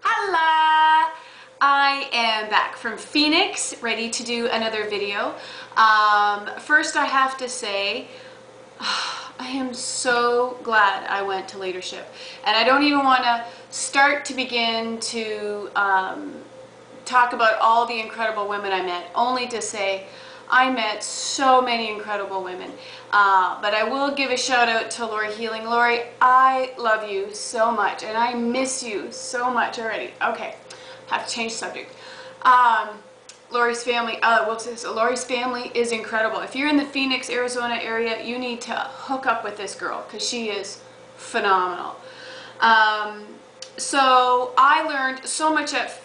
Hello! I am back from Phoenix, ready to do another video. First I have to say, I am so glad I went to leadership. And I don't even want to start to begin to talk about all the incredible women I met, only to say I met so many incredible women. But I will give a shout out to Lori Healing. Lori, I love you so much and I miss you so much already. Okay, have to change subject. Lori's family, Lori's family is incredible. If you're in the Phoenix, Arizona area, you need to hook up with this girl because she is phenomenal. So I learned so much at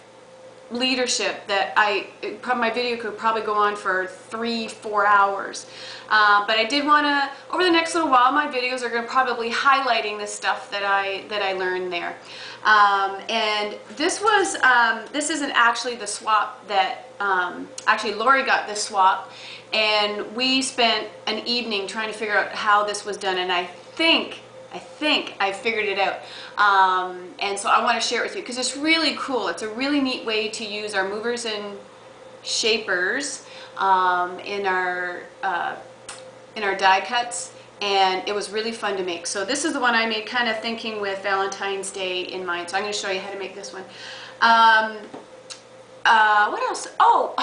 leadership that my video could probably go on for 3-4 hours. But I did want to, over the next little while, my videos are going to probably highlighting the stuff that I learned there. And this was, this isn't actually the swap that, actually Lori got this swap, and we spent an evening trying to figure out how this was done, and I think I figured it out. And so I want to share it with you because it's really cool. It's a really neat way to use our movers and shapers in our die cuts, and it was really fun to make. So this is the one I made, kind of thinking with Valentine's Day in mind. So I'm going to show you how to make this one. What else? Oh,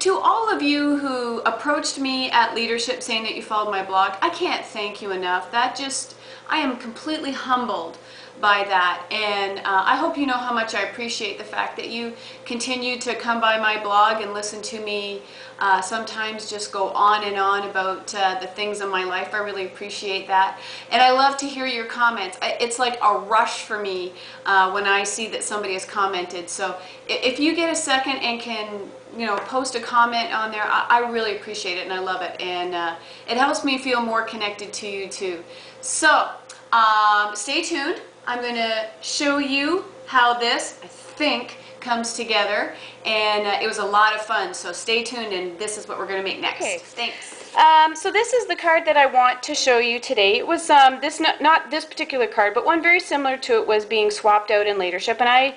to all of you who approached me at leadership saying that you followed my blog, I can't thank you enough. I am completely humbled by that, and I hope you know how much I appreciate the fact that you continue to come by my blog and listen to me sometimes just go on and on about the things in my life. I really appreciate that, and I love to hear your comments. It's like a rush for me when I see that somebody has commented. So if you get a second and can post a comment on there, I really appreciate it and I love it, and it helps me feel more connected to you too. So stay tuned. I'm going to show you how this, I think, comes together, and it was a lot of fun, so stay tuned, and this is what we're going to make next. Okay. Thanks. So this is the card that I want to show you today. It was not this particular card, but one very similar to it was being swapped out in leadership, and I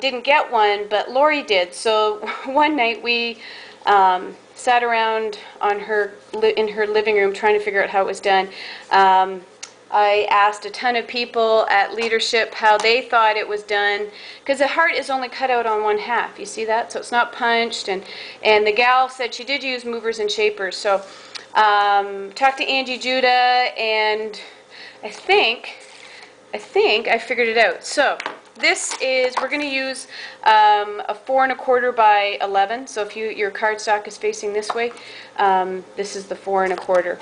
didn't get one, but Lori did. So one night we sat around in her living room trying to figure out how it was done. I asked a ton of people at leadership how they thought it was done, because the heart is only cut out on one half. You see that? So it's not punched, and the gal said she did use movers and shapers. So talked to Angie Judah, and I think I figured it out. So this is, we're going to use a 4 1/4 by 11. So if your cardstock is facing this way, this is the 4 1/4.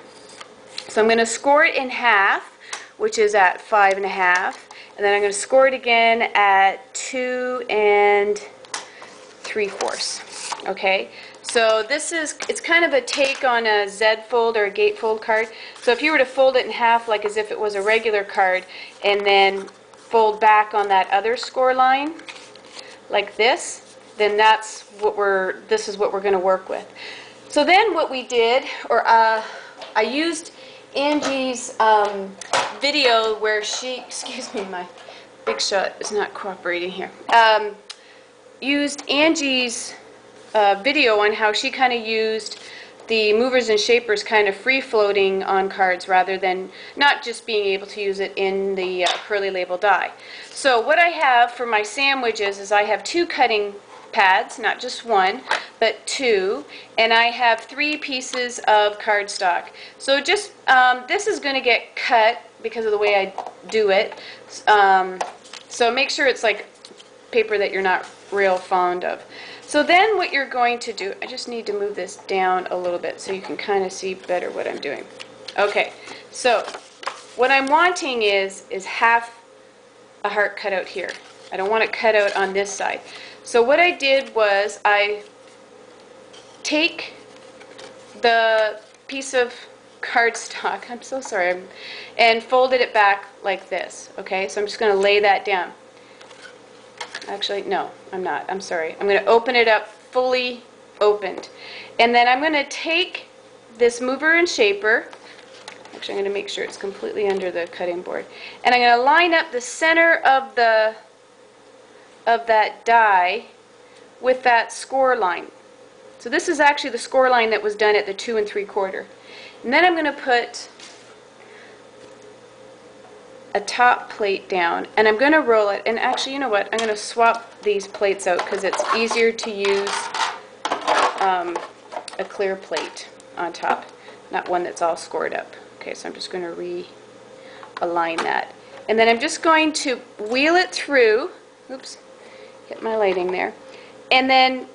So I'm going to score it in half, which is at 5 1/2, and then I'm going to score it again at 2 3/4. Okay, so it's kind of a take on a Z fold or a gatefold card. So if you were to fold it in half like as if it was a regular card, and then fold back on that other score line like this, then this is what we're going to work with. So then what we did, or I used Angie's video where she, excuse me, my big shot is not cooperating here. Used Angie's video on how she kind of used the movers and shapers kind of free floating on cards rather than not just being able to use it in the curly label die. So what I have for my sandwiches is I have 2 cutting pads, not just 1, but 2, and I have 3 pieces of cardstock. So just this is going to get cut because of the way I do it. So make sure it's like paper that you're not real fond of. So then what you're going to do, I just need to move this down a little bit so you can kind of see better what I'm doing. Okay, so what I'm wanting is half a heart cut out here. I don't want it cut out on this side. So what I did was I take the piece of cardstock, I'm so sorry, and folded it back like this. Okay, so I'm just going to lay that down. Actually, no, I'm not. I'm sorry. I'm going to open it up fully opened. And then I'm going to take this mover and shaper. Actually, I'm going to make sure it's completely under the cutting board. And I'm going to line up the center of the of that die with that score line. So this is actually the score line that was done at the 2 3/4. And then I'm going to put a top plate down, and I'm going to roll it. And actually, you know what? I'm going to swap these plates out because it's easier to use a clear plate on top, not one that's all scored up. Okay, so I'm just going to realign that. And then I'm just going to wheel it through. Oops, hit my lighting there. And then,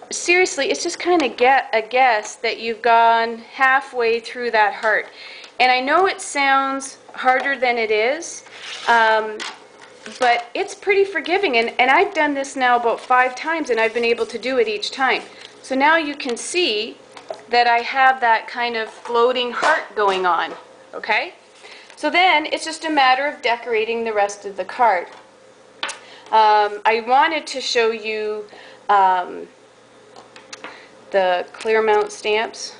seriously, it's just kind of a guess that you've gone halfway through that heart. And I know it sounds harder than it is, but it's pretty forgiving. And I've done this now about 5 times, and I've been able to do it each time. So now you can see that I have that kind of floating heart going on, okay? So then it's just a matter of decorating the rest of the card. I wanted to show you the clear mount stamps.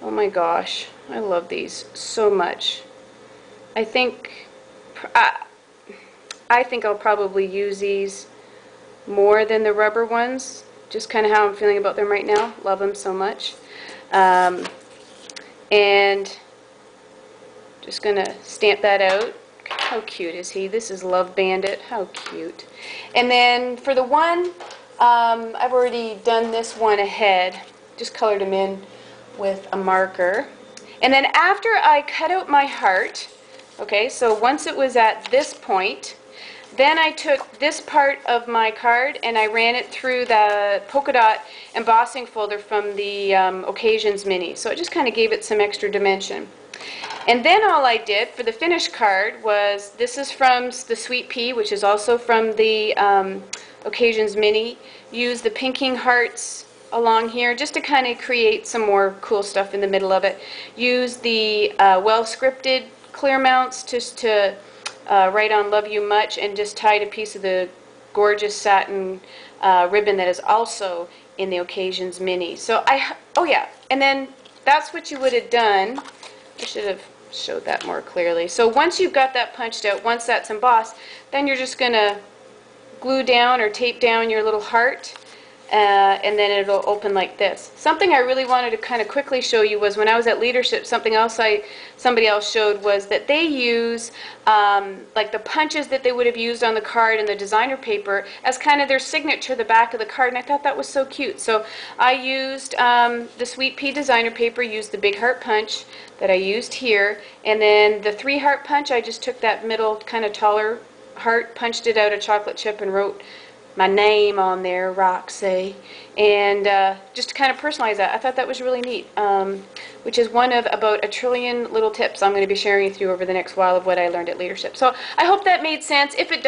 Oh my gosh, I love these so much. I think I'll probably use these more than the rubber ones. Just kind of how I'm feeling about them right now. Love them so much. And just going to stamp that out. How cute is he? This is Love Bandit. How cute. And then for the one, I've already done this one ahead. Just colored them in with a marker. And then after I cut out my heart, okay, so once it was at this point, then I took this part of my card and I ran it through the polka dot embossing folder from the Occasions Mini. So it just kind of gave it some extra dimension. And then all I did for the finished card was, this is from the Sweet Pea, which is also from the Occasions Mini. Use the pinking hearts along here just to kind of create some more cool stuff in the middle of it. Use the well-scripted clear mounts just to write on Love You Much, and just tied a piece of the gorgeous satin ribbon that is also in the Occasions Mini. So oh yeah, and then that's what you would have done. I should have showed that more clearly. So once you've got that punched out, once that's embossed, then you're just going to glue down or tape down your little heart, and then it'll open like this. Something I really wanted to kind of quickly show you was when I was at Leadership, something else somebody else showed was that they use like the punches that they would have used on the card and the designer paper as kind of their signature, the back of the card, and I thought that was so cute. So I used the Sweet Pea designer paper, used the big heart punch that I used here, and then the 3 heart punch, I just took that middle kind of taller heart, punched it out a chocolate chip, and wrote my name on there, Roxy, and just to kind of personalize that. I thought that was really neat, which is one of about 1 trillion little tips I'm going to be sharing with you over the next while of what I learned at Leadership. So I hope that made sense. If it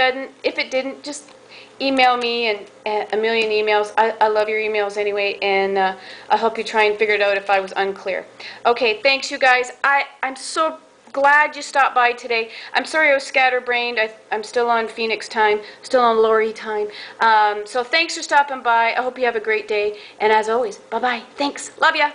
didn't, just email me, and a million emails. I love your emails anyway, and I'll help you try and figure it out if I was unclear. Okay, thanks you guys. I'm so glad you stopped by today. I'm sorry I was scatterbrained. I'm still on Phoenix time, still on Lori time. So thanks for stopping by. I hope you have a great day. And as always, bye-bye. Thanks. Love ya.